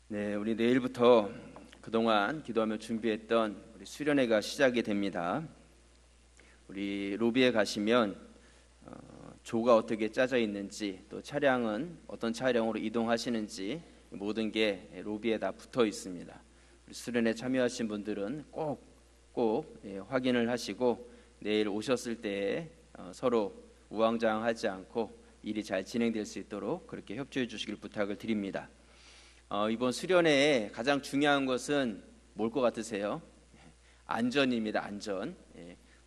네, 우리 내일부터 그동안 기도하며 준비했던 우리 수련회가 시작이 됩니다. 우리 로비에 가시면 조가 어떻게 짜져 있는지, 또 차량은 어떤 차량으로 이동하시는지 모든 게 로비에 다 붙어 있습니다. 우리 수련회 참여하신 분들은 꼭 확인을 하시고 내일 오셨을 때 서로 우왕좌왕하지 않고 일이 잘 진행될 수 있도록 그렇게 협조해 주시길 부탁을 드립니다. 이번 수련회에 가장 중요한 것은 뭘 것 같으세요? 안전입니다. 안전.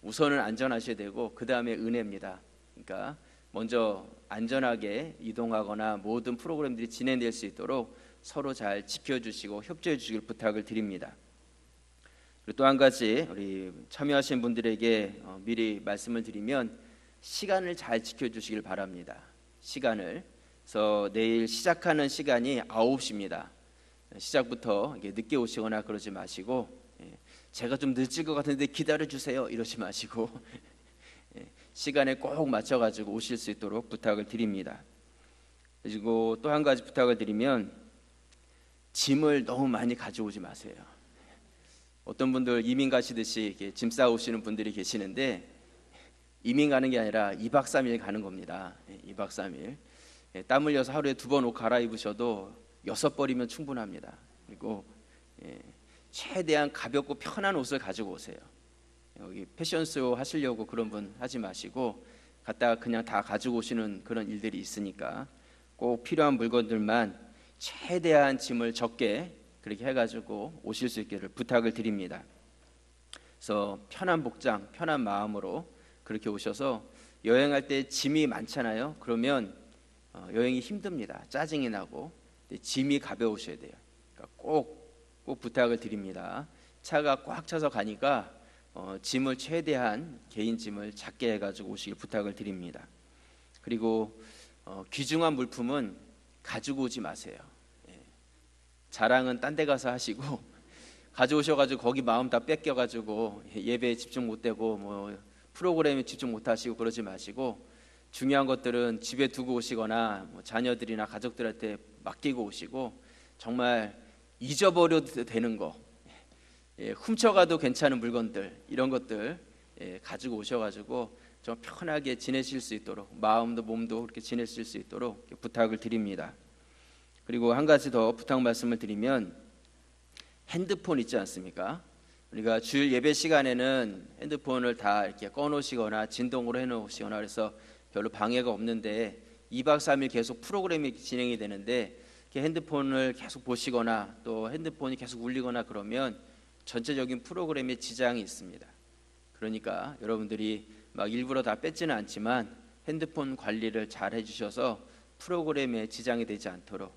우선은 안전하셔야 되고 그 다음에 은혜입니다. 그러니까 먼저 안전하게 이동하거나 모든 프로그램들이 진행될 수 있도록 서로 잘 지켜주시고 협조해 주시길 부탁을 드립니다. 그리고 또 한 가지 우리 참여하신 분들에게 미리 말씀을 드리면 시간을 잘 지켜주시길 바랍니다. 시간을. 그래서 내일 시작하는 시간이 9시입니다. 시작부터 늦게 오시거나 그러지 마시고 제가 좀 늦을 것 같은데 기다려주세요 이러지 마시고 시간에 꼭 맞춰가지고 오실 수 있도록 부탁을 드립니다. 그리고 또 한 가지 부탁을 드리면 짐을 너무 많이 가져오지 마세요. 어떤 분들 이민 가시듯이 이렇게 짐 싸오시는 분들이 계시는데 이민 가는 게 아니라 2박 3일 가는 겁니다. 2박 3일. 땀 흘려서 하루에 2번 옷 갈아입으셔도 6벌이면 충분합니다. 그리고 최대한 가볍고 편한 옷을 가지고 오세요. 여기 패션쇼 하시려고 그런 분 하지 마시고 갔다가 그냥 다 가지고 오시는 그런 일들이 있으니까 꼭 필요한 물건들만 최대한 짐을 적게 그렇게 해가지고 오실 수 있기를 부탁을 드립니다. 그래서 편한 복장, 편한 마음으로 그렇게 오셔서 여행할 때 짐이 많잖아요. 그러면 여행이 힘듭니다. 짜증이 나고 짐이 가벼우셔야 돼요. 그러니까 꼭 부탁을 드립니다. 차가 꽉 차서 가니까 짐을 최대한 개인 짐을 작게 해가지고 오시길 부탁을 드립니다. 그리고 귀중한 물품은 가지고 오지 마세요. 자랑은 딴 데 가서 하시고 가져오셔가지고 거기 마음 다 뺏겨가지고 예배에 집중 못되고 뭐 프로그램에 집중 못하시고 그러지 마시고 중요한 것들은 집에 두고 오시거나 자녀들이나 가족들한테 맡기고 오시고 정말 잊어버려도 되는 거, 훔쳐가도 괜찮은 물건들 이런 것들 가지고 오셔가지고 좀 편하게 지내실 수 있도록 마음도 몸도 그렇게 지내실 수 있도록 부탁을 드립니다. 그리고 한 가지 더 부탁 말씀을 드리면 핸드폰 있지 않습니까? 우리가 주일 예배 시간에는 핸드폰을 다 이렇게 꺼놓으시거나 진동으로 해놓으시거나 그래서 별로 방해가 없는데 2박 3일 계속 프로그램이 진행이 되는데 핸드폰을 계속 보시거나 또 핸드폰이 계속 울리거나 그러면 전체적인 프로그램에 지장이 있습니다. 그러니까 여러분들이 막 일부러 다 뺏지는 않지만 핸드폰 관리를 잘 해주셔서 프로그램에 지장이 되지 않도록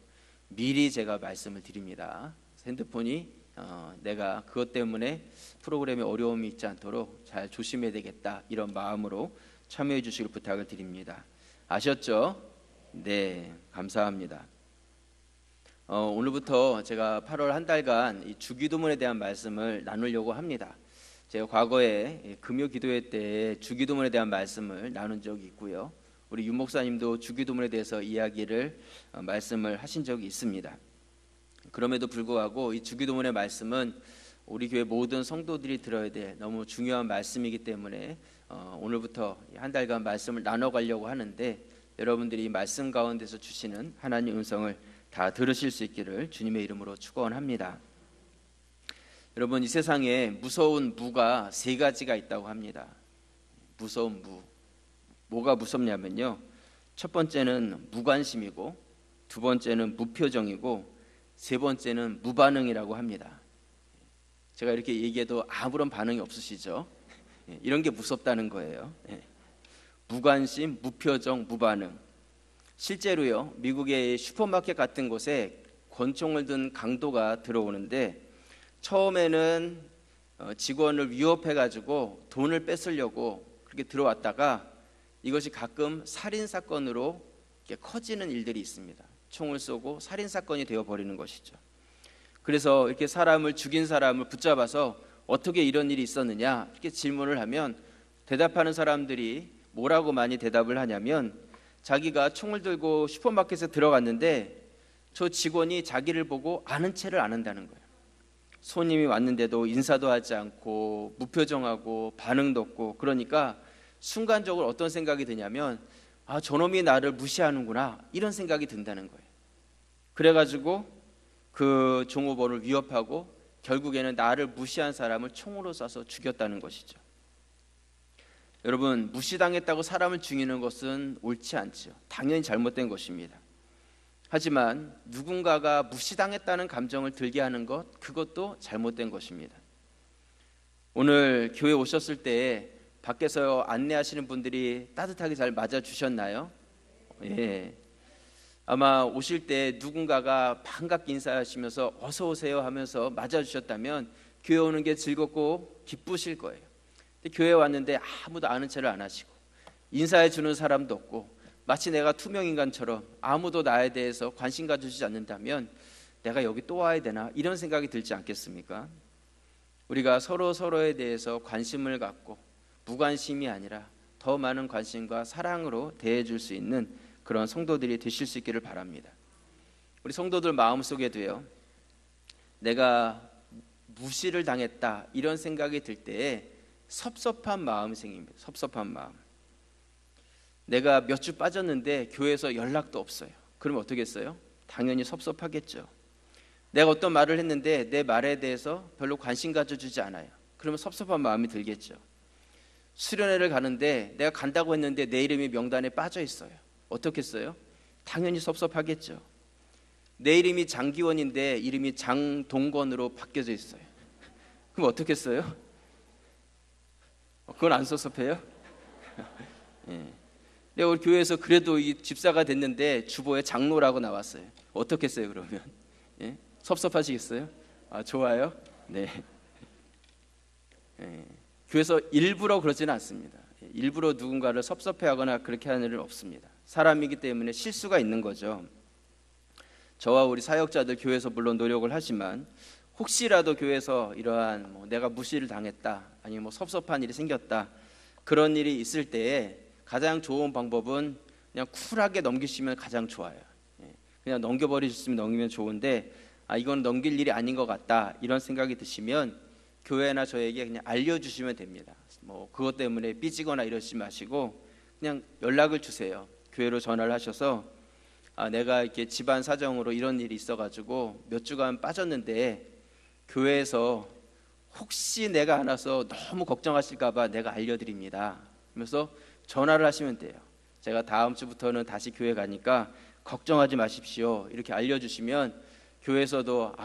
미리 제가 말씀을 드립니다. 핸드폰이 내가 그것 때문에 프로그램에 어려움이 있지 않도록 잘 조심해야 되겠다 이런 마음으로 참여해 주시길 부탁을 드립니다. 아셨죠? 네, 감사합니다. 오늘부터 제가 8월 한 달간 이 주기도문에 대한 말씀을 나누려고 합니다. 제가 과거에 금요 기도회 때 주기도문에 대한 말씀을 나눈 적이 있고요. 우리 윤 목사님도 주기도문에 대해서 이야기를 말씀을 하신 적이 있습니다. 그럼에도 불구하고 이 주기도문의 말씀은 우리 교회 모든 성도들이 들어야 될 너무 중요한 말씀이기 때문에 오늘부터 한 달간 말씀을 나눠가려고 하는데 여러분들이 말씀 가운데서 주시는 하나님 음성을 다 들으실 수 있기를 주님의 이름으로 축원합니다. 여러분, 이 세상에 무서운 무가 3가지가 있다고 합니다. 무서운 무. 뭐가 무섭냐면요, 첫 번째는 무관심이고, 두 번째는 무표정이고, 세 번째는 무반응이라고 합니다. 제가 이렇게 얘기해도 아무런 반응이 없으시죠? 이런 게 무섭다는 거예요. 무관심, 무표정, 무반응. 실제로요, 미국의 슈퍼마켓 같은 곳에 권총을 든 강도가 들어오는데 처음에는 직원을 위협해가지고 돈을 뺏으려고 그렇게 들어왔다가 이것이 가끔 살인사건으로 커지는 일들이 있습니다. 총을 쏘고 살인사건이 되어버리는 것이죠. 그래서 이렇게 사람을 죽인 사람을 붙잡아서 어떻게 이런 일이 있었느냐 이렇게 질문을 하면 대답하는 사람들이 뭐라고 많이 대답을 하냐면 자기가 총을 들고 슈퍼마켓에 들어갔는데 저 직원이 자기를 보고 아는 체를 안 한다는 거예요. 손님이 왔는데도 인사도 하지 않고 무표정하고 반응도 없고, 그러니까 순간적으로 어떤 생각이 드냐면 저놈이 나를 무시하는구나, 이런 생각이 든다는 거예요. 그래가지고 그 종업원을 위협하고 결국에는 나를 무시한 사람을 총으로 쏴서 죽였다는 것이죠. 여러분, 무시당했다고 사람을 죽이는 것은 옳지 않지요. 당연히 잘못된 것입니다. 하지만 누군가가 무시당했다는 감정을 들게 하는 것, 그것도 잘못된 것입니다. 오늘 교회 오셨을 때 밖에서 안내하시는 분들이 따뜻하게 잘 맞아주셨나요? 예. 아마 오실 때 누군가가 반갑게 인사하시면서 어서 오세요 하면서 맞아주셨다면 교회 오는 게 즐겁고 기쁘실 거예요. 근데 교회 왔는데 아무도 아는 체를 안 하시고 인사해 주는 사람도 없고 마치 내가 투명인간처럼 아무도 나에 대해서 관심 가져주지 않는다면 내가 여기 또 와야 되나, 이런 생각이 들지 않겠습니까? 우리가 서로에 대해서 관심을 갖고 무관심이 아니라 더 많은 관심과 사랑으로 대해줄 수 있는 그런 성도들이 되실 수 있기를 바랍니다. 우리 성도들 마음속에도요, 내가 무시를 당했다 이런 생각이 들 때에 섭섭한 마음이 생깁니다. 섭섭한 마음. 내가 몇 주 빠졌는데 교회에서 연락도 없어요. 그러면 어떻게 했어요? 당연히 섭섭하겠죠. 내가 어떤 말을 했는데 내 말에 대해서 별로 관심 가져주지 않아요. 그러면 섭섭한 마음이 들겠죠. 수련회를 가는데 내가 간다고 했는데 내 이름이 명단에 빠져 있어요. 어떻겠어요? 당연히 섭섭하겠죠. 내 이름이 장기원인데 이름이 장동건으로 바뀌어져 있어요. 그럼 어떻겠어요? 그건 안 섭섭해요? 예. 내가 우리 교회에서 그래도 이 집사가 됐는데 주보에 장로라고 나왔어요. 어떻겠어요 그러면? 예? 섭섭하시겠어요? 좋아요? 네. 예. 교회에서 일부러 그러지는 않습니다. 일부러 누군가를 섭섭해하거나 그렇게 하는 일은 없습니다. 사람이기 때문에 실수가 있는 거죠. 저와 우리 사역자들 교회에서 물론 노력을 하지만 혹시라도 교회에서 이러한 내가 무시를 당했다, 아니면 섭섭한 일이 생겼다, 그런 일이 있을 때에 가장 좋은 방법은 그냥 쿨하게 넘기시면 가장 좋아요. 그냥 넘겨버리셨으면 넘기면 좋은데 이건 넘길 일이 아닌 것 같다, 이런 생각이 드시면 교회나 저에게 그냥 알려주시면 됩니다. 그것 때문에 삐지거나 이러지 마시고 그냥 연락을 주세요. 교회로 전화를 하셔서 내가 이렇게 집안 사정으로 이런 일이 있어가지고 몇 주간 빠졌는데 교회에서 혹시 내가 안 와서 너무 걱정하실까봐 내가 알려드립니다. 그러면서 전화를 하시면 돼요. 제가 다음 주부터는 다시 교회 가니까 걱정하지 마십시오, 이렇게 알려주시면 교회에서도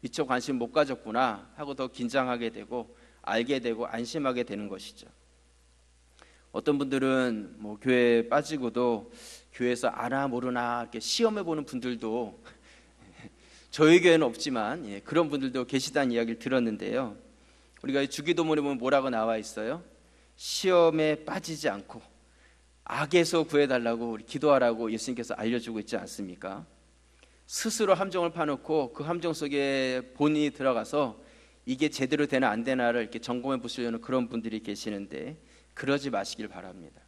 미처 관심 못 가졌구나 하고 더 긴장하게 되고 알게 되고 안심하게 되는 것이죠. 어떤 분들은 교회에 빠지고도 교회에서 아나 모르나 이렇게 시험해 보는 분들도 저희 교회는 없지만 그런 분들도 계시다는 이야기를 들었는데요. 우리가 주기도문에 보면 뭐라고 나와 있어요? 시험에 빠지지 않고 악에서 구해달라고 우리 기도하라고 예수님께서 알려주고 있지 않습니까? 스스로 함정을 파놓고 그 함정 속에 본인이 들어가서 이게 제대로 되나 안 되나를 이렇게 점검해 보시려는 그런 분들이 계시는데 그러지 마시길 바랍니다.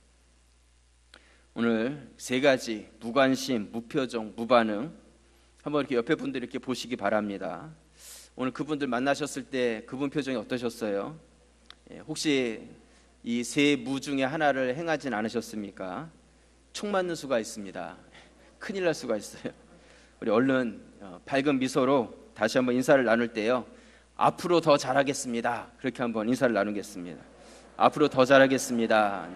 오늘 세 가지, 무관심, 무표정, 무반응, 한번 이렇게 옆에 분들 이렇게 보시기 바랍니다. 오늘 그분들 만나셨을 때 그분 표정이 어떠셨어요? 혹시 이 세 무 중에 하나를 행하진 않으셨습니까? 총 맞는 수가 있습니다. 큰일 날 수가 있어요. 우리 얼른 밝은 미소로 다시 한번 인사를 나눌 때요, 앞으로 더 잘하겠습니다, 그렇게 한번 인사를 나누겠습니다. 앞으로 더 잘하겠습니다.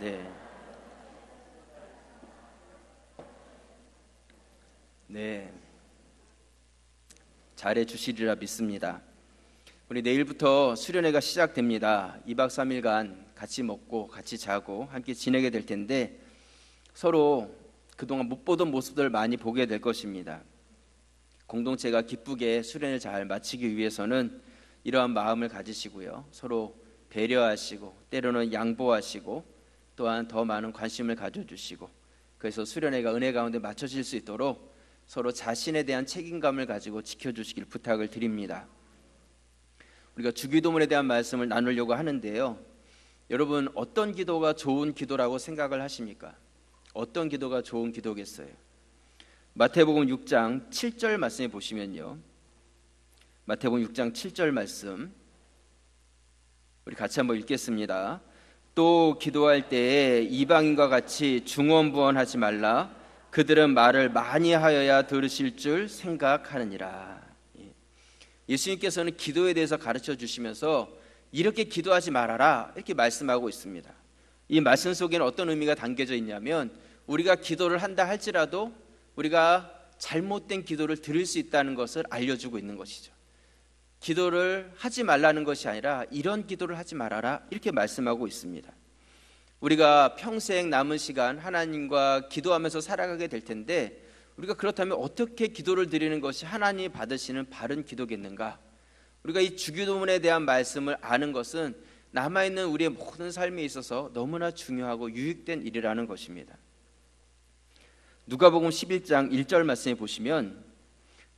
네, 잘해 주시리라 믿습니다. 우리 내일부터 수련회가 시작됩니다. 2박 3일간 같이 먹고 같이 자고 함께 지내게 될 텐데 서로 그동안 못 보던 모습들을 많이 보게 될 것입니다. 공동체가 기쁘게 수련을 잘 마치기 위해서는 이러한 마음을 가지시고요, 서로 배려하시고 때로는 양보하시고 또한 더 많은 관심을 가져주시고, 그래서 수련회가 은혜 가운데 맞춰질 수 있도록 서로 자신에 대한 책임감을 가지고 지켜주시길 부탁을 드립니다. 우리가 주기도문에 대한 말씀을 나누려고 하는데요, 여러분 어떤 기도가 좋은 기도라고 생각을 하십니까? 어떤 기도가 좋은 기도겠어요? 마태복음 6장 7절 말씀에 보시면요, 마태복음 6장 7절 말씀 우리 같이 한번 읽겠습니다. 또 기도할 때에 이방인과 같이 중언부언하지 말라. 그들은 말을 많이 하여야 들으실 줄 생각하느니라. 예수님께서는 기도에 대해서 가르쳐 주시면서 이렇게 기도하지 말아라 이렇게 말씀하고 있습니다. 이 말씀 속에는 어떤 의미가 담겨져 있냐면, 우리가 기도를 한다 할지라도 우리가 잘못된 기도를 드릴 수 있다는 것을 알려주고 있는 것이죠. 기도를 하지 말라는 것이 아니라 이런 기도를 하지 말아라 이렇게 말씀하고 있습니다. 우리가 평생 남은 시간 하나님과 기도하면서 살아가게 될 텐데, 우리가 그렇다면 어떻게 기도를 드리는 것이 하나님이 받으시는 바른 기도겠는가? 우리가 이 주기도문에 대한 말씀을 아는 것은 남아있는 우리의 모든 삶에 있어서 너무나 중요하고 유익된 일이라는 것입니다. 누가복음 11장 1절 말씀에 보시면,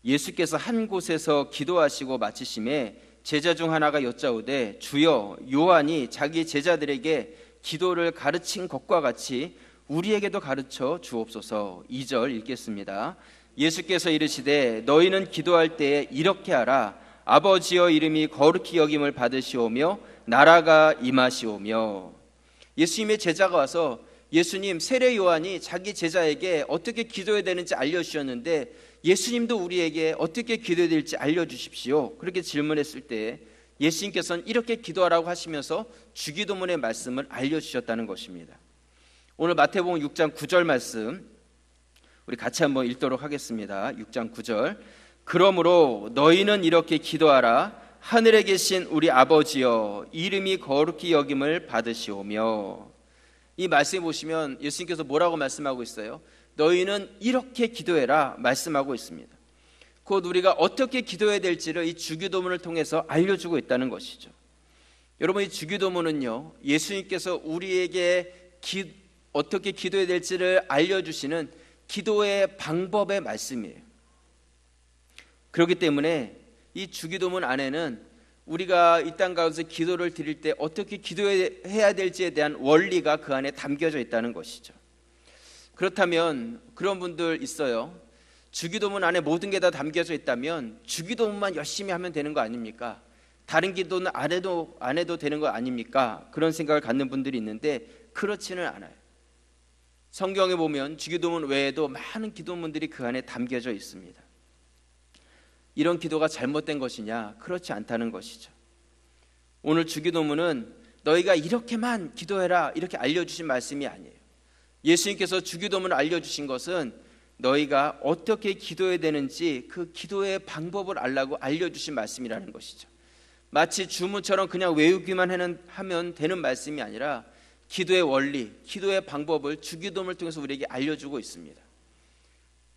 예수께서 한 곳에서 기도하시고 마치심에 제자 중 하나가 여짜오되, 주여, 요한이 자기 제자들에게 기도를 가르친 것과 같이 우리에게도 가르쳐 주옵소서. 2절 읽겠습니다. 예수께서 이르시되, 너희는 기도할 때에 이렇게 하라. 아버지여, 이름이 거룩히 여김을 받으시오며 나라가 임하시오며. 예수님의 제자가 와서, 예수님, 세례 요한이 자기 제자에게 어떻게 기도해야 되는지 알려주셨는데 예수님도 우리에게 어떻게 기도해야 될지 알려주십시오. 그렇게 질문했을 때 예수님께서는 이렇게 기도하라고 하시면서 주기도문의 말씀을 알려주셨다는 것입니다. 오늘 마태복음 6장 9절 말씀 우리 같이 한번 읽도록 하겠습니다. 6장 9절. 그러므로 너희는 이렇게 기도하라. 하늘에 계신 우리 아버지여, 이름이 거룩히 여김을 받으시오며. 이 말씀에 보시면 예수님께서 뭐라고 말씀하고 있어요? 너희는 이렇게 기도해라 말씀하고 있습니다. 곧 우리가 어떻게 기도해야 될지를 이 주기도문을 통해서 알려주고 있다는 것이죠. 여러분, 이 주기도문은요, 예수님께서 우리에게 어떻게 기도해야 될지를 알려주시는 기도의 방법의 말씀이에요. 그렇기 때문에 이 주기도문 안에는 우리가 이 땅 가운데 기도를 드릴 때 어떻게 기도해야 될지에 대한 원리가 그 안에 담겨져 있다는 것이죠. 그렇다면 그런 분들 있어요. 주기도문 안에 모든 게 다 담겨져 있다면 주기도문만 열심히 하면 되는 거 아닙니까? 다른 기도는 안 해도 되는 거 아닙니까? 그런 생각을 갖는 분들이 있는데 그렇지는 않아요. 성경에 보면 주기도문 외에도 많은 기도문들이 그 안에 담겨져 있습니다. 이런 기도가 잘못된 것이냐? 그렇지 않다는 것이죠. 오늘 주기도문은 너희가 이렇게만 기도해라 이렇게 알려주신 말씀이 아니에요. 예수님께서 주기도문을 알려주신 것은 너희가 어떻게 기도해야 되는지 그 기도의 방법을 알라고 알려주신 말씀이라는 것이죠. 마치 주문처럼 그냥 외우기만 하면 되는 말씀이 아니라 기도의 원리, 기도의 방법을 주기도문을 통해서 우리에게 알려주고 있습니다.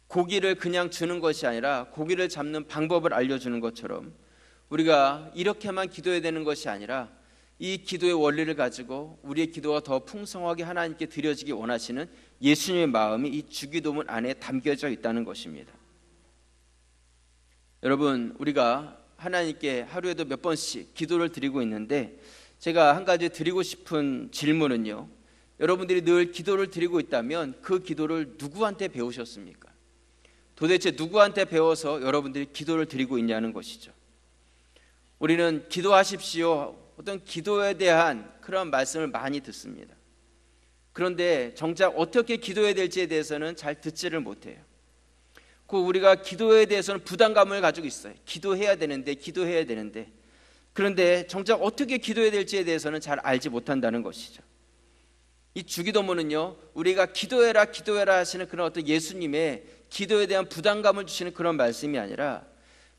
고기를 그냥 주는 것이 아니라 고기를 잡는 방법을 알려주는 것처럼 우리가 이렇게만 기도해야 되는 것이 아니라 이 기도의 원리를 가지고 우리의 기도가 더 풍성하게 하나님께 드려지기 원하시는 예수님의 마음이 이 주기도문 안에 담겨져 있다는 것입니다. 여러분, 우리가 하나님께 하루에도 몇 번씩 기도를 드리고 있는데 제가 한 가지 드리고 싶은 질문은요, 여러분들이 늘 기도를 드리고 있다면 그 기도를 누구한테 배우셨습니까? 도대체 누구한테 배워서 여러분들이 기도를 드리고 있냐는 것이죠. 우리는 기도하십시오, 어떤 기도에 대한 그런 말씀을 많이 듣습니다. 그런데 정작 어떻게 기도해야 될지에 대해서는 잘 듣지를 못해요. 우리가 기도에 대해서는 부담감을 가지고 있어요. 기도해야 되는데 그런데 정작 어떻게 기도해야 될지에 대해서는 잘 알지 못한다는 것이죠. 이 주기도문은요, 우리가 기도해라 하시는 그런 어떤 예수님의 기도에 대한 부담감을 주시는 그런 말씀이 아니라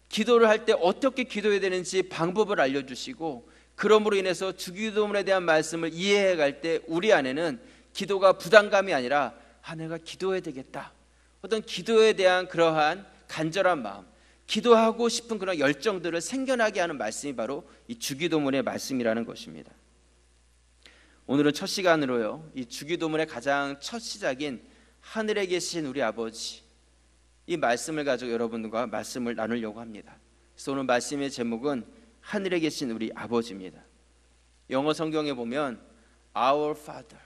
기도를 할 때 어떻게 기도해야 되는지 방법을 알려주시고, 그러므로 인해서 주기도문에 대한 말씀을 이해해 갈 때 우리 안에는 기도가 부담감이 아니라 내가 기도해야 되겠다, 어떤 기도에 대한 그러한 간절한 마음, 기도하고 싶은 그런 열정들을 생겨나게 하는 말씀이 바로 이 주기도문의 말씀이라는 것입니다. 오늘은 첫 시간으로요, 이 주기도문의 가장 첫 시작인 하늘에 계신 우리 아버지, 이 말씀을 가지고 여러분과 말씀을 나누려고 합니다. 그래서 오늘 말씀의 제목은 하늘에 계신 우리 아버지입니다. 영어 성경에 보면 Our Father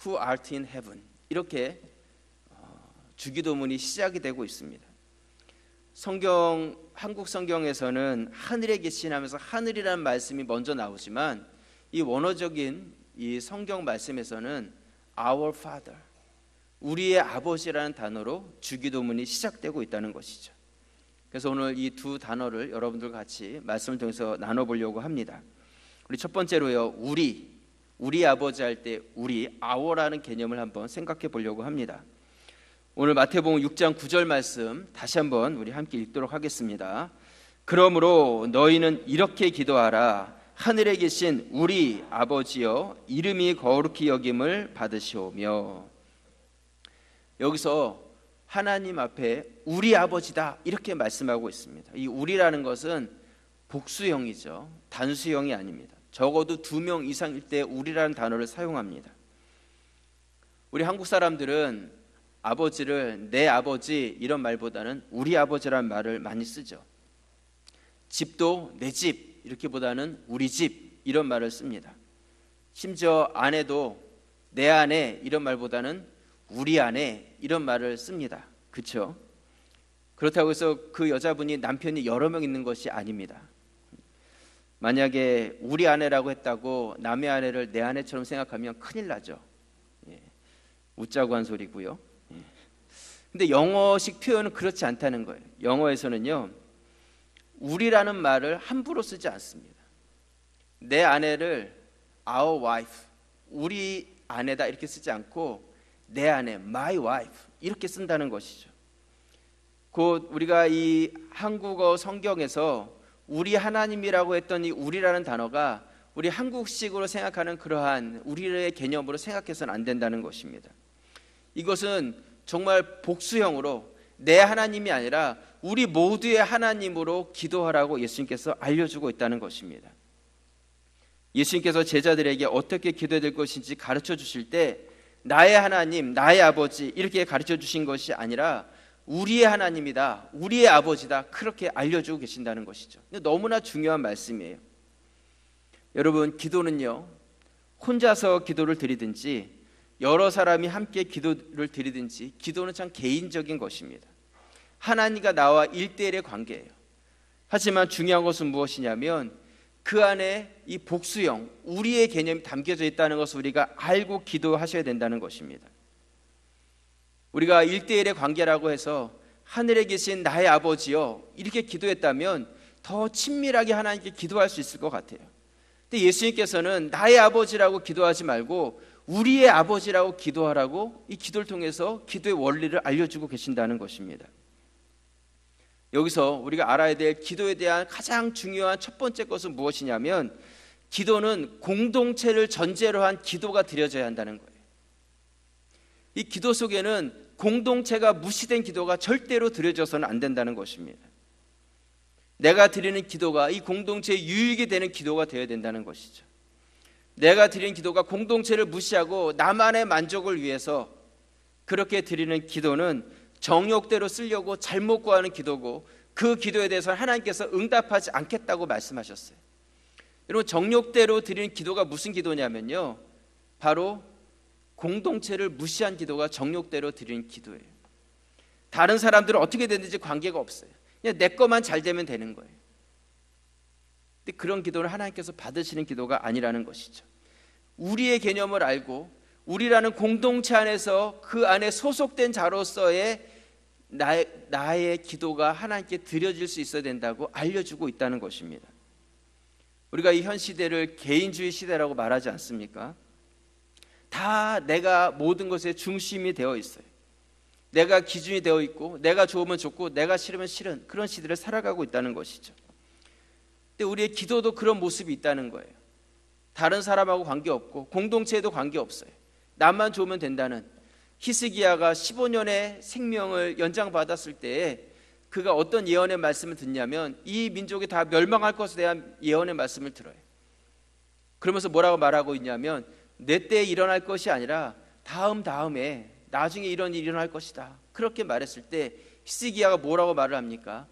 who art in heaven 이렇게 주기도문이 시작이 되고 있습니다. 한국 성경에서는 하늘에 계신 하면서 하늘이라는 말씀이 먼저 나오지만 이 원어적인 이 성경 말씀에서는 Our Father, 우리의 아버지라는 단어로 주기도문이 시작되고 있다는 것이죠. 그래서 오늘 이 두 단어를 여러분들과 같이 말씀을 통해서 나눠보려고 합니다. 우리 첫 번째로요, 우리 아버지 할 때 우리, Our라는 개념을 한번 생각해 보려고 합니다. 오늘 마태복음 6장 9절 말씀 다시 한번 우리 함께 읽도록 하겠습니다. 그러므로 너희는 이렇게 기도하라. 하늘에 계신 우리 아버지여, 이름이 거룩히 여김을 받으시오며. 여기서 하나님 앞에 우리 아버지다 이렇게 말씀하고 있습니다. 이 우리라는 것은 복수형이죠. 단수형이 아닙니다. 적어도 2명 이상일 때 우리라는 단어를 사용합니다. 우리 한국 사람들은 아버지를 내 아버지 이런 말보다는 우리 아버지라는 말을 많이 쓰죠. 집도 내 집 이렇게보다는 우리 집 이런 말을 씁니다. 심지어 아내도 내 아내 이런 말보다는 우리 아내 이런 말을 씁니다. 그렇죠? 그렇다고 해서 그 여자분이 남편이 여러 명 있는 것이 아닙니다. 만약에 우리 아내라고 했다고 남의 아내를 내 아내처럼 생각하면 큰일 나죠. 웃자고 한 소리고요. 근데 영어식 표현은 그렇지 않다는 거예요. 영어에서는요, 우리라는 말을 함부로 쓰지 않습니다. 내 아내를 our wife, 우리 아내다 이렇게 쓰지 않고 내 아내, my wife 이렇게 쓴다는 것이죠. 곧 우리가 이 한국어 성경에서 우리 하나님이라고 했던 이 우리라는 단어가 우리 한국식으로 생각하는 그러한 우리의 개념으로 생각해서는 안 된다는 것입니다. 이것은 정말 복수형으로 내 하나님이 아니라 우리 모두의 하나님으로 기도하라고 예수님께서 알려주고 있다는 것입니다. 예수님께서 제자들에게 어떻게 기도해야 될 것인지 가르쳐 주실 때 나의 하나님, 나의 아버지 이렇게 가르쳐 주신 것이 아니라 우리의 하나님이다, 우리의 아버지다 그렇게 알려주고 계신다는 것이죠. 너무나 중요한 말씀이에요. 여러분, 기도는요, 혼자서 기도를 드리든지 여러 사람이 함께 기도를 드리든지 기도는 참 개인적인 것입니다. 하나님과 나와 1대1의 관계예요. 하지만 중요한 것은 무엇이냐면 그 안에 이 복수형, 우리의 개념이 담겨져 있다는 것을 우리가 알고 기도하셔야 된다는 것입니다. 우리가 1대1의 관계라고 해서 하늘에 계신 나의 아버지여 이렇게 기도했다면 더 친밀하게 하나님께 기도할 수 있을 것 같아요. 근데 예수님께서는 나의 아버지라고 기도하지 말고 우리의 아버지라고 기도하라고 이 기도를 통해서 기도의 원리를 알려주고 계신다는 것입니다. 여기서 우리가 알아야 될 기도에 대한 가장 중요한 첫 번째 것은 무엇이냐면 기도는 공동체를 전제로 한 기도가 드려져야 한다는 거예요. 이 기도 속에는 공동체가 무시된 기도가 절대로 드려져서는 안 된다는 것입니다. 내가 드리는 기도가 이 공동체에 유익이 되는 기도가 되어야 된다는 것이죠. 내가 드리는 기도가 공동체를 무시하고 나만의 만족을 위해서 그렇게 드리는 기도는 정욕대로 쓰려고 잘못 구하는 기도고 그 기도에 대해서 하나님께서 응답하지 않겠다고 말씀하셨어요. 여러분, 정욕대로 드리는 기도가 무슨 기도냐면요, 바로 공동체를 무시한 기도가 정욕대로 드리는 기도예요. 다른 사람들은 어떻게 되는지 관계가 없어요. 그냥 내 것만 잘 되면 되는 거예요. 근데 그런 기도를 하나님께서 받으시는 기도가 아니라는 것이죠. 우리의 개념을 알고 우리라는 공동체 안에서 그 안에 소속된 자로서의 나의 기도가 하나님께 드려질 수 있어야 된다고 알려주고 있다는 것입니다. 우리가 이 현 시대를 개인주의 시대라고 말하지 않습니까? 다 내가 모든 것의 중심이 되어 있어요. 내가 기준이 되어 있고 내가 좋으면 좋고 내가 싫으면 싫은 그런 시대를 살아가고 있다는 것이죠. 근데 우리의 기도도 그런 모습이 있다는 거예요. 다른 사람하고 관계없고 공동체에도 관계없어요. 나만 좋으면 된다는. 히스기야가 15년의 생명을 연장받았을 때에 그가 어떤 예언의 말씀을 듣냐면 이 민족이 다 멸망할 것에 대한 예언의 말씀을 들어요. 그러면서 뭐라고 말하고 있냐면 내 때에 일어날 것이 아니라 다음에 나중에 이런 일이 일어날 것이다. 그렇게 말했을 때 히스기야가 뭐라고 말을 합니까?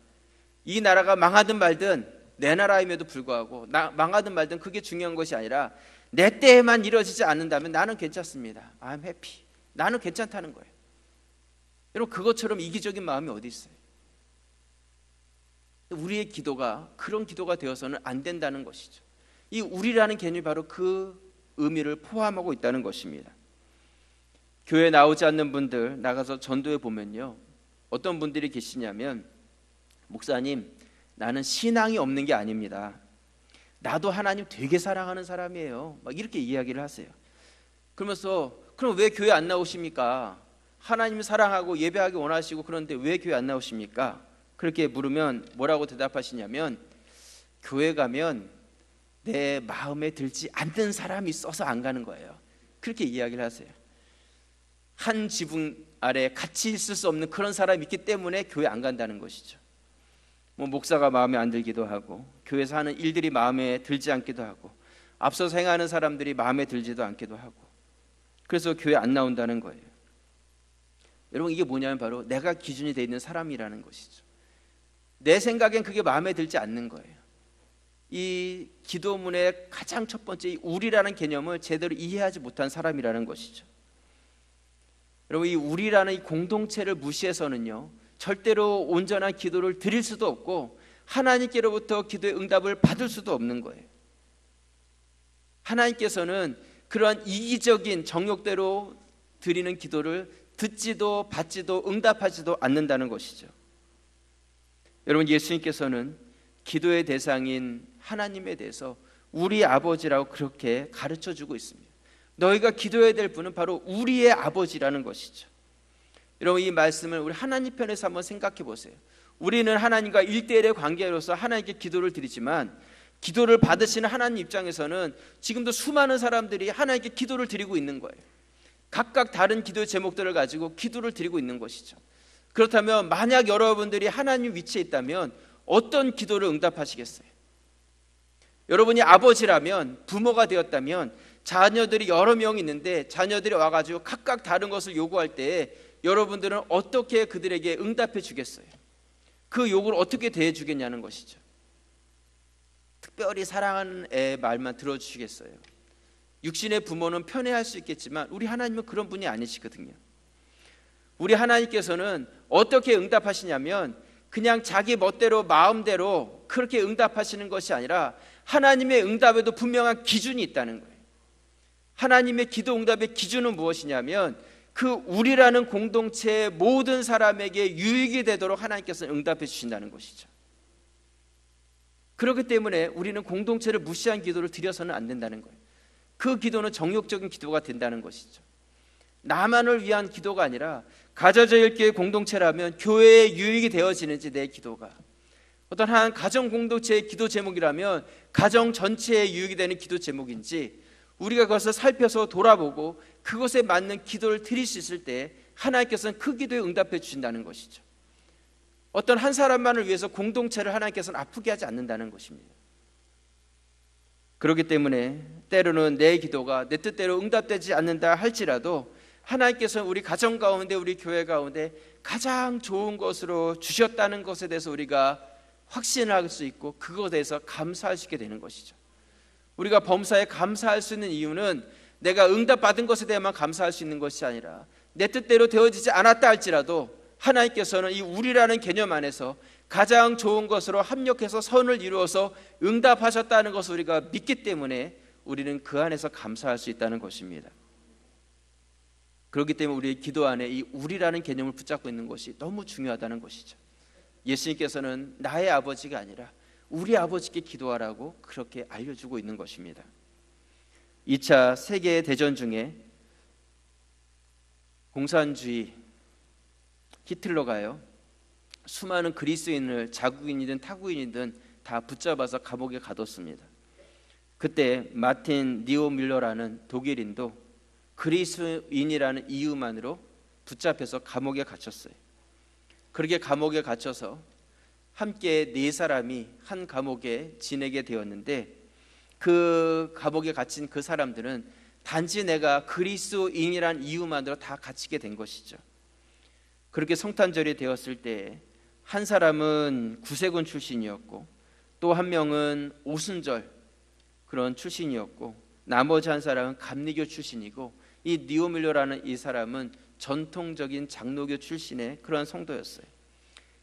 이 나라가 망하든 말든 내 나라임에도 불구하고 망하든 말든 그게 중요한 것이 아니라 내 때에만 이루어지지 않는다면 나는 괜찮습니다. I'm happy. 나는 괜찮다는 거예요. 여러분, 그것처럼 이기적인 마음이 어디 있어요? 우리의 기도가 그런 기도가 되어서는 안 된다는 것이죠. 이 우리라는 개념이 바로 그 의미를 포함하고 있다는 것입니다. 교회 나오지 않는 분들 나가서 전도해 보면요, 어떤 분들이 계시냐면, 목사님, 나는 신앙이 없는 게 아닙니다. 나도 하나님 되게 사랑하는 사람이에요. 막 이렇게 이야기를 하세요. 그러면서, 그럼 왜 교회 안 나오십니까? 하나님 사랑하고 예배하기 원하시고 그런데 왜 교회 안 나오십니까? 그렇게 물으면 뭐라고 대답하시냐면, 교회 가면 내 마음에 들지 않는 사람이 있어서 안 가는 거예요. 그렇게 이야기를 하세요. 한 지붕 아래 같이 있을 수 없는 그런 사람이 있기 때문에 교회 안 간다는 것이죠. 뭐 목사가 마음에 안 들기도 하고, 교회에서 하는 일들이 마음에 들지 않기도 하고, 앞서서 행하는 사람들이 마음에 들지도 않기도 하고, 그래서 교회 안 나온다는 거예요. 여러분, 이게 뭐냐면 바로 내가 기준이 되어 있는 사람이라는 것이죠. 내 생각엔 그게 마음에 들지 않는 거예요. 이 기도문의 가장 첫 번째 이 우리라는 개념을 제대로 이해하지 못한 사람이라는 것이죠. 여러분, 이 우리라는 이 공동체를 무시해서는요, 절대로 온전한 기도를 드릴 수도 없고 하나님께로부터 기도의 응답을 받을 수도 없는 거예요. 하나님께서는 그러한 이기적인 정욕대로 드리는 기도를 듣지도 받지도 응답하지도 않는다는 것이죠. 여러분, 예수님께서는 기도의 대상인 하나님에 대해서 우리 아버지라고 그렇게 가르쳐주고 있습니다. 너희가 기도해야 될 분은 바로 우리의 아버지라는 것이죠. 여러분, 이 말씀을 우리 하나님 편에서 한번 생각해 보세요. 우리는 하나님과 1대1의 관계로서 하나님께 기도를 드리지만, 기도를 받으시는 하나님 입장에서는 지금도 수많은 사람들이 하나님께 기도를 드리고 있는 거예요. 각각 다른 기도의 제목들을 가지고 기도를 드리고 있는 것이죠. 그렇다면 만약 여러분들이 하나님 위치에 있다면 어떤 기도를 응답하시겠어요? 여러분이 아버지라면, 부모가 되었다면, 자녀들이 여러 명 있는데 자녀들이 와가지고 각각 다른 것을 요구할 때 여러분들은 어떻게 그들에게 응답해 주겠어요? 그 요구를 어떻게 대해 주겠냐는 것이죠. 특별히 사랑하는 애 말만 들어주시겠어요? 육신의 부모는 편애할 수 있겠지만 우리 하나님은 그런 분이 아니시거든요. 우리 하나님께서는 어떻게 응답하시냐면, 그냥 자기 멋대로 마음대로 그렇게 응답하시는 것이 아니라 하나님의 응답에도 분명한 기준이 있다는 거예요. 하나님의 기도 응답의 기준은 무엇이냐면, 그 우리라는 공동체의 모든 사람에게 유익이 되도록 하나님께서 응답해 주신다는 것이죠. 그렇기 때문에 우리는 공동체를 무시한 기도를 드려서는 안 된다는 거예요. 그 기도는 정욕적인 기도가 된다는 것이죠. 나만을 위한 기도가 아니라 가져져 있기의 공동체라면 교회에 유익이 되어지는지, 내 기도가 어떤 한 가정 공동체의 기도 제목이라면 가정 전체에 유익이 되는 기도 제목인지, 우리가 그것을 살펴서 돌아보고 그것에 맞는 기도를 드릴 수 있을 때 하나님께서는 그 기도에 응답해 주신다는 것이죠. 어떤 한 사람만을 위해서 공동체를 하나님께서는 아프게 하지 않는다는 것입니다. 그렇기 때문에 때로는 내 기도가 내 뜻대로 응답되지 않는다 할지라도 하나님께서는 우리 가정 가운데, 우리 교회 가운데 가장 좋은 것으로 주셨다는 것에 대해서 우리가 확신할 수 있고 그것에 대해서 감사할 수 있게 되는 것이죠. 우리가 범사에 감사할 수 있는 이유는 내가 응답받은 것에 대해만 감사할 수 있는 것이 아니라 내 뜻대로 되어지지 않았다 할지라도 하나님께서는 이 우리라는 개념 안에서 가장 좋은 것으로 합력해서 선을 이루어서 응답하셨다는 것을 우리가 믿기 때문에 우리는 그 안에서 감사할 수 있다는 것입니다. 그렇기 때문에 우리의 기도 안에 이 우리라는 개념을 붙잡고 있는 것이 너무 중요하다는 것이죠. 예수님께서는 나의 아버지가 아니라 우리 아버지께 기도하라고 그렇게 알려주고 있는 것입니다. 2차 세계대전 중에 공산주의 히틀러가요, 수많은 그리스인을 자국인이든 타국인이든 다 붙잡아서 감옥에 가뒀습니다. 그때 마틴 니오밀러라는 독일인도 그리스인이라는 이유만으로 붙잡혀서 감옥에 갇혔어요. 그렇게 감옥에 갇혀서 함께 4사람이 한 감옥에 지내게 되었는데, 그 감옥에 갇힌 그 사람들은 단지 내가 그리스도인이란 이유만으로 다 갇히게 된 것이죠. 그렇게 성탄절이 되었을 때 한 사람은 구세군 출신이었고 또 한 명은 오순절 그런 출신이었고 나머지 한 사람은 감리교 출신이고, 이 니오밀러라는 이 사람은 전통적인 장로교 출신의 그런 성도였어요.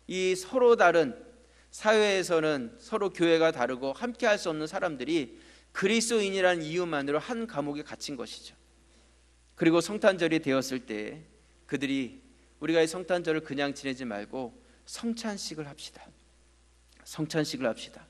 이 서로 다른 사회에서는 서로 교회가 다르고 함께 할 수 없는 사람들이 그리스도인이라는 이유만으로 한 감옥에 갇힌 것이죠. 그리고 성탄절이 되었을 때 그들이 우리가 이 성탄절을 그냥 지내지 말고 성찬식을 합시다. 성찬식을 합시다.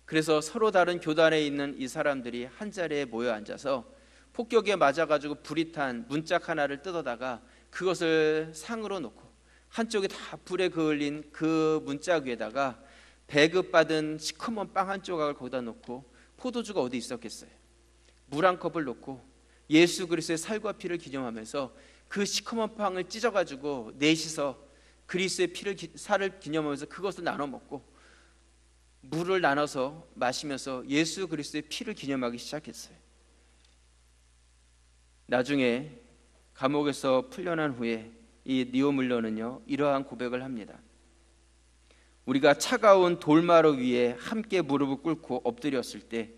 그래서 서로 다른 교단에 있는 이 사람들이 한 자리에 모여 앉아서 폭격에 맞아가지고 불이 탄 문짝 하나를 뜯어다가 그것을 상으로 놓고 한쪽에 다 불에 그을린 그 문짝 위에다가 배급받은 시커먼 빵 한 조각을 거기다 놓고 포도주가 어디 있었겠어요. 물 한 컵을 놓고 예수 그리스도의 살과 피를 기념하면서 그 시커먼 빵을 찢어가지고 넷이서 그리스도의 살을 기념하면서 그것을 나눠 먹고 물을 나눠서 마시면서 예수 그리스도의 피를 기념하기 시작했어요. 나중에 감옥에서 풀려난 후에 이 니오물러는요 이러한 고백을 합니다. 우리가 차가운 돌마루 위에 함께 무릎을 꿇고 엎드렸을 때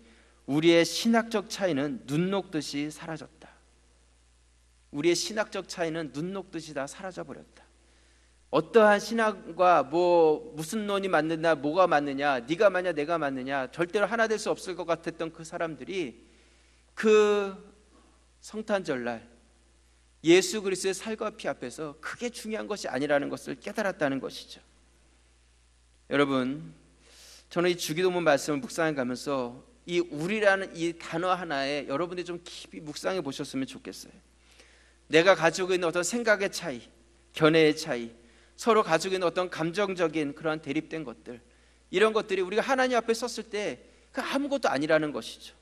우리의 신학적 차이는 눈 녹듯이 사라졌다. 우리의 신학적 차이는 눈 녹듯이 다 사라져버렸다. 어떠한 신학과 무슨 논이 맞느냐, 뭐가 맞느냐, 네가 맞냐 내가 맞느냐, 절대로 하나 될 수 없을 것 같았던 그 사람들이 그 성탄절날 예수 그리스도의 살과 피 앞에서 그게 중요한 것이 아니라는 것을 깨달았다는 것이죠. 여러분, 저는 이 주기도문 말씀을 묵상해 가면서 이 우리라는 이 단어 하나에 여러분들이 좀 깊이 묵상해 보셨으면 좋겠어요. 내가 가지고 있는 어떤 생각의 차이, 견해의 차이, 서로 가지고 있는 어떤 감정적인 그러한 대립된 것들, 이런 것들이 우리가 하나님 앞에 섰을 때 그 아무것도 아니라는 것이죠.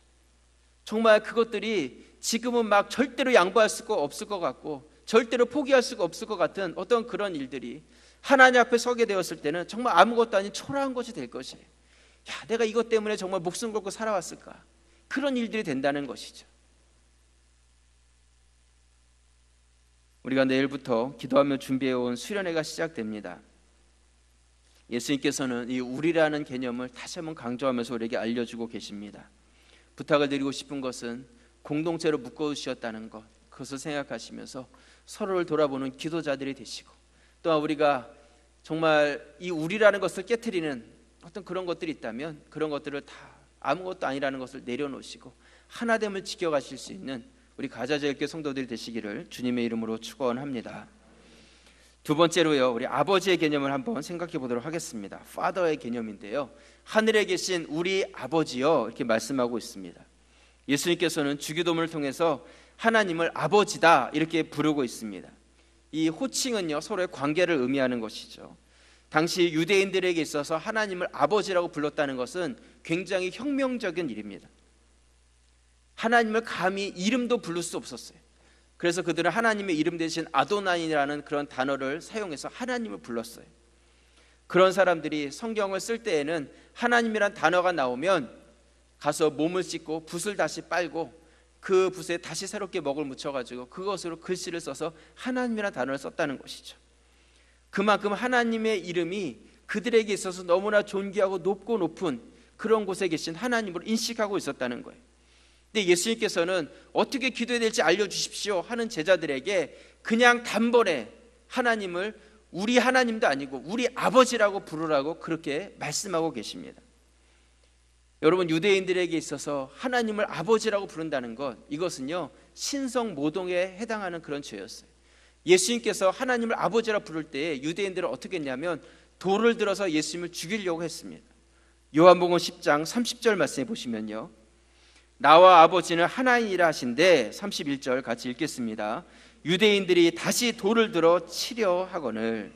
정말 그것들이 지금은 막 절대로 양보할 수가 없을 것 같고 절대로 포기할 수가 없을 것 같은 어떤 그런 일들이 하나님 앞에 서게 되었을 때는 정말 아무것도 아닌 초라한 것이 될 것이에요. 야, 내가 이것 때문에 정말 목숨 걸고 살아왔을까? 그런 일들이 된다는 것이죠. 우리가 내일부터 기도하며 준비해온 수련회가 시작됩니다. 예수님께서는 이 우리라는 개념을 다시 한번 강조하면서 우리에게 알려주고 계십니다. 부탁을 드리고 싶은 것은 공동체로 묶어주셨다는 것, 그것을 생각하시면서 서로를 돌아보는 기도자들이 되시고, 또한 우리가 정말 이 우리라는 것을 깨트리는 어떤 그런 것들이 있다면 그런 것들을 다 아무것도 아니라는 것을 내려놓으시고 하나됨을 지켜가실 수 있는 우리 가자제일교회 성도들이 되시기를 주님의 이름으로 축원합니다. 두 번째로요, 우리 아버지의 개념을 한번 생각해 보도록 하겠습니다. Father의 개념인데요, 하늘에 계신 우리 아버지요 이렇게 말씀하고 있습니다. 예수님께서는 주기도문을 통해서 하나님을 아버지다 이렇게 부르고 있습니다. 이 호칭은요 서로의 관계를 의미하는 것이죠. 당시 유대인들에게 있어서 하나님을 아버지라고 불렀다는 것은 굉장히 혁명적인 일입니다. 하나님을 감히 이름도 부를 수 없었어요. 그래서 그들은 하나님의 이름 대신 아도나이라는 그런 단어를 사용해서 하나님을 불렀어요. 그런 사람들이 성경을 쓸 때에는 하나님이란 단어가 나오면 가서 몸을 씻고 붓을 다시 빨고 그 붓에 다시 새롭게 먹을 묻혀가지고 그것으로 글씨를 써서 하나님이란 단어를 썼다는 것이죠. 그만큼 하나님의 이름이 그들에게 있어서 너무나 존귀하고 높고 높은 그런 곳에 계신 하나님으로 인식하고 있었다는 거예요. 근데 예수님께서는 어떻게 기도해야 될지 알려주십시오 하는 제자들에게 그냥 단번에 하나님을 우리 하나님도 아니고 우리 아버지라고 부르라고 그렇게 말씀하고 계십니다. 여러분, 유대인들에게 있어서 하나님을 아버지라고 부른다는 것, 이것은요 신성모독에 해당하는 그런 죄였어요. 예수님께서 하나님을 아버지라 부를 때 유대인들은 어떻게 했냐면 돌을 들어서 예수님을 죽이려고 했습니다. 요한복음 10장 30절 말씀해 보시면요, 나와 아버지는 하나이라 하신데 31절 같이 읽겠습니다. 유대인들이 다시 돌을 들어 치려 하거늘.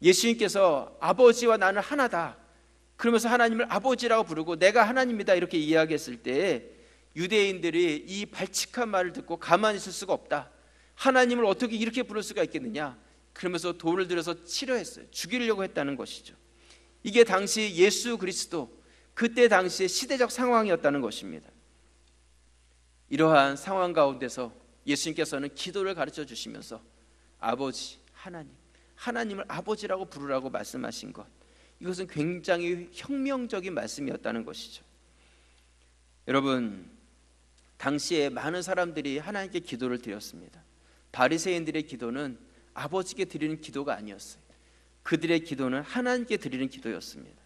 예수님께서 아버지와 나는 하나다 그러면서 하나님을 아버지라고 부르고 내가 하나님이다 이렇게 이야기했을 때 유대인들이 이 발칙한 말을 듣고 가만히 있을 수가 없다. 하나님을 어떻게 이렇게 부를 수가 있겠느냐, 그러면서 돌을 들어서 치려 했어요. 죽이려고 했다는 것이죠. 이게 당시 예수 그리스도 그때 당시의 시대적 상황이었다는 것입니다. 이러한 상황 가운데서 예수님께서는 기도를 가르쳐 주시면서 아버지, 하나님을 아버지라고 부르라고 말씀하신 것, 이것은 굉장히 혁명적인 말씀이었다는 것이죠. 여러분, 당시에 많은 사람들이 하나님께 기도를 드렸습니다. 바리새인들의 기도는 아버지께 드리는 기도가 아니었어요. 그들의 기도는 하나님께 드리는 기도였습니다.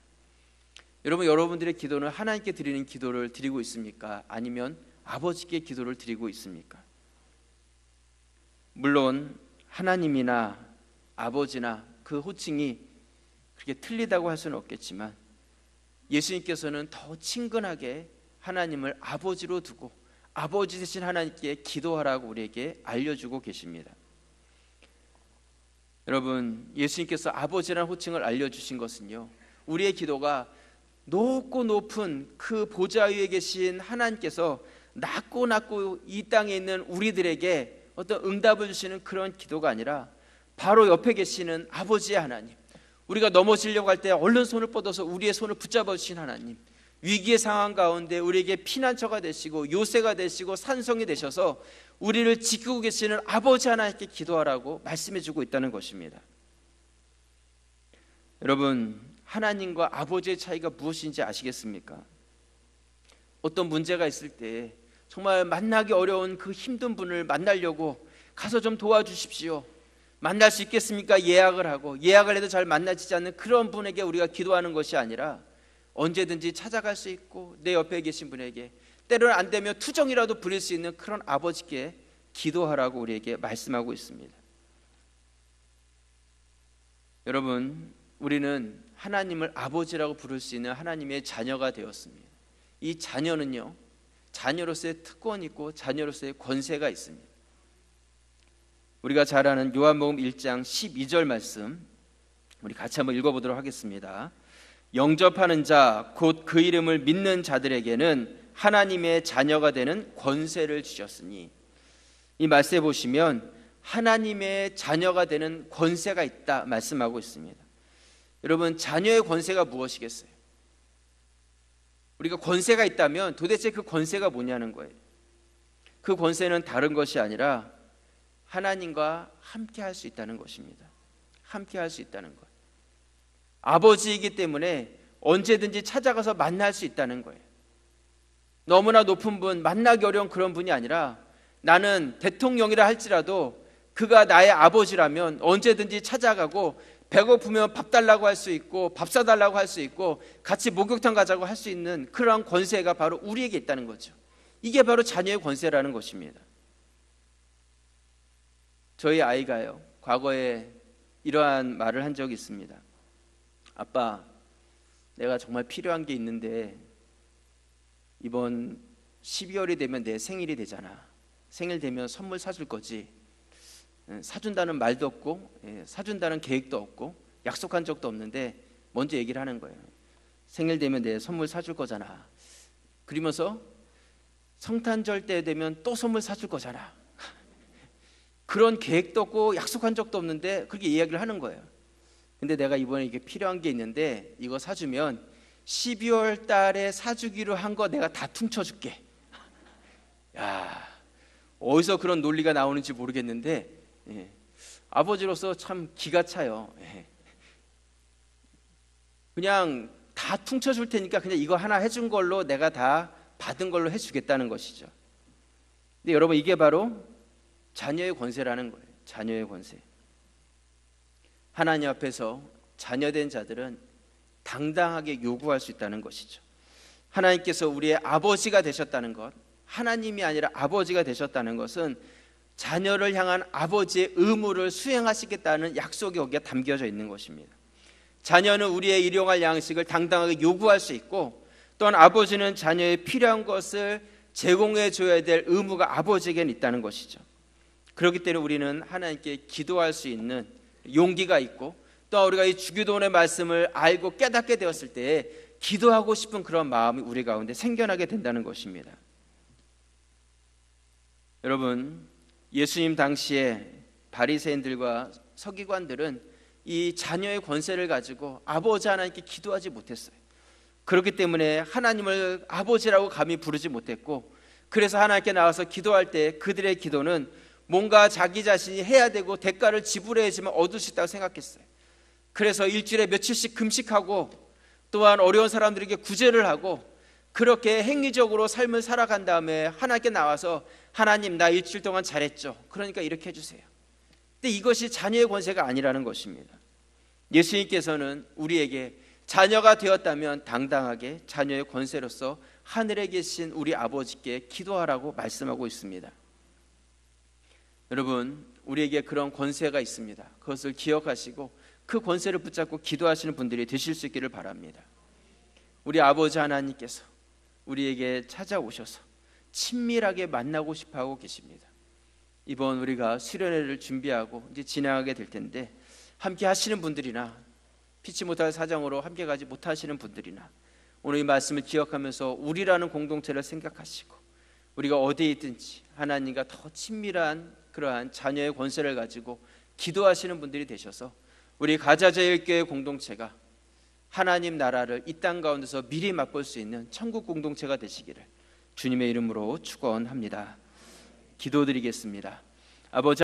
여러분, 여러분들의 기도는 하나님께 드리는 기도를 드리고 있습니까? 아니면 아버지께 기도를 드리고 있습니까? 물론 하나님이나 아버지나 그 호칭이 그렇게 틀리다고 할 수는 없겠지만 예수님께서는 더 친근하게 하나님을 아버지로 두고 아버지 되신 하나님께 기도하라고 우리에게 알려주고 계십니다. 여러분, 예수님께서 아버지라는 호칭을 알려주신 것은요, 우리의 기도가 높고 높은 그 보좌 위에 계신 하나님께서 낮고 이 땅에 있는 우리들에게 어떤 응답을 주시는 그런 기도가 아니라 바로 옆에 계시는 아버지의 하나님, 우리가 넘어지려고 할 때 얼른 손을 뻗어서 우리의 손을 붙잡아 주신 하나님, 위기의 상황 가운데 우리에게 피난처가 되시고 요새가 되시고 산성이 되셔서 우리를 지키고 계시는 아버지 하나님께 기도하라고 말씀해 주고 있다는 것입니다. 여러분, 하나님과 아버지의 차이가 무엇인지 아시겠습니까? 어떤 문제가 있을 때 정말 만나기 어려운 그 힘든 분을 만나려고 가서 좀 도와주십시오, 만날 수 있겠습니까? 예약을 하고 예약을 해도 잘 만나지지 않는 그런 분에게 우리가 기도하는 것이 아니라 언제든지 찾아갈 수 있고 내 옆에 계신 분에게 때로는 안 되면 투정이라도 부릴 수 있는 그런 아버지께 기도하라고 우리에게 말씀하고 있습니다. 여러분, 우리는 하나님을 아버지라고 부를 수 있는 하나님의 자녀가 되었습니다. 이 자녀는요, 자녀로서의 특권이 있고 자녀로서의 권세가 있습니다. 우리가 잘 아는 요한복음 1장 12절 말씀 우리 같이 한번 읽어보도록 하겠습니다. 영접하는 자 곧 그 이름을 믿는 자들에게는 하나님의 자녀가 되는 권세를 주셨으니, 이 말씀에 보시면 하나님의 자녀가 되는 권세가 있다 말씀하고 있습니다. 여러분, 자녀의 권세가 무엇이겠어요? 우리가 권세가 있다면 도대체 그 권세가 뭐냐는 거예요. 그 권세는 다른 것이 아니라 하나님과 함께 할 수 있다는 것입니다. 함께 할 수 있다는 것. 아버지이기 때문에 언제든지 찾아가서 만날 수 있다는 거예요. 너무나 높은 분, 만나기 어려운 그런 분이 아니라 나는 대통령이라 할지라도 그가 나의 아버지라면 언제든지 찾아가고 배고프면 밥 달라고 할 수 있고 밥 사달라고 할 수 있고 같이 목욕탕 가자고 할 수 있는 그런 권세가 바로 우리에게 있다는 거죠. 이게 바로 자녀의 권세라는 것입니다. 저희 아이가요, 과거에 이러한 말을 한 적이 있습니다. 아빠, 내가 정말 필요한 게 있는데 이번 12월이 되면 내 생일이 되잖아. 생일 되면 선물 사줄 거지. 사준다는 말도 없고 사준다는 계획도 없고 약속한 적도 없는데 먼저 얘기를 하는 거예요. 생일 되면 내 선물 사줄 거잖아. 그러면서 성탄절 때 되면 또 선물 사줄 거잖아. 그런 계획도 없고 약속한 적도 없는데 그렇게 이야기를 하는 거예요. 근데 내가 이번에 이게 필요한 게 있는데 이거 사주면 12월 달에 사주기로 한 거 내가 다 퉁쳐줄게. 야, 어디서 그런 논리가 나오는지 모르겠는데 아버지로서 참 기가 차요. 그냥 다 퉁쳐줄 테니까 그냥 이거 하나 해준 걸로 내가 다 받은 걸로 해주겠다는 것이죠. 근데 여러분, 이게 바로 자녀의 권세라는 거예요. 자녀의 권세. 하나님 앞에서 자녀된 자들은 당당하게 요구할 수 있다는 것이죠. 하나님께서 우리의 아버지가 되셨다는 것, 하나님이 아니라 아버지가 되셨다는 것은 자녀를 향한 아버지의 의무를 수행하시겠다는 약속이 거기에 담겨져 있는 것입니다. 자녀는 우리의 일용할 양식을 당당하게 요구할 수 있고, 또한 아버지는 자녀의 필요한 것을 제공해 줘야 될 의무가 아버지에게는 있다는 것이죠. 그렇기 때문에 우리는 하나님께 기도할 수 있는 용기가 있고, 또 우리가 이 주기도문의 말씀을 알고 깨닫게 되었을 때 기도하고 싶은 그런 마음이 우리 가운데 생겨나게 된다는 것입니다. 여러분, 예수님 당시에 바리새인들과 서기관들은 이 자녀의 권세를 가지고 아버지 하나님께 기도하지 못했어요. 그렇기 때문에 하나님을 아버지라고 감히 부르지 못했고, 그래서 하나님께 나와서 기도할 때 그들의 기도는 뭔가 자기 자신이 해야 되고 대가를 지불해야지만 얻을 수 있다고 생각했어요. 그래서 일주일에 며칠씩 금식하고, 또한 어려운 사람들에게 구제를 하고, 그렇게 행위적으로 삶을 살아간 다음에 하나님께 나와서 하나님 나 일주일 동안 잘했죠, 그러니까 이렇게 해주세요. 근데 이것이 자녀의 권세가 아니라는 것입니다. 예수님께서는 우리에게 자녀가 되었다면 당당하게 자녀의 권세로서 하늘에 계신 우리 아버지께 기도하라고 말씀하고 있습니다. 여러분, 우리에게 그런 권세가 있습니다. 그것을 기억하시고 그 권세를 붙잡고 기도하시는 분들이 되실 수 있기를 바랍니다. 우리 아버지 하나님께서 우리에게 찾아오셔서 친밀하게 만나고 싶어 하고 계십니다. 이번 우리가 수련회를 준비하고 이제 진행하게 될 텐데, 함께 하시는 분들이나 피치 못할 사정으로 함께 가지 못하시는 분들이나 오늘 이 말씀을 기억하면서 우리라는 공동체를 생각하시고 우리가 어디에 있든지 하나님과 더 친밀한 그러한 자녀의 권세를 가지고 기도하시는 분들이 되셔서 우리 가자제일교회 공동체가 하나님 나라를 이 땅 가운데서 미리 맛볼 수 있는 천국 공동체가 되시기를 주님의 이름으로 축원합니다. 기도드리겠습니다. 아버지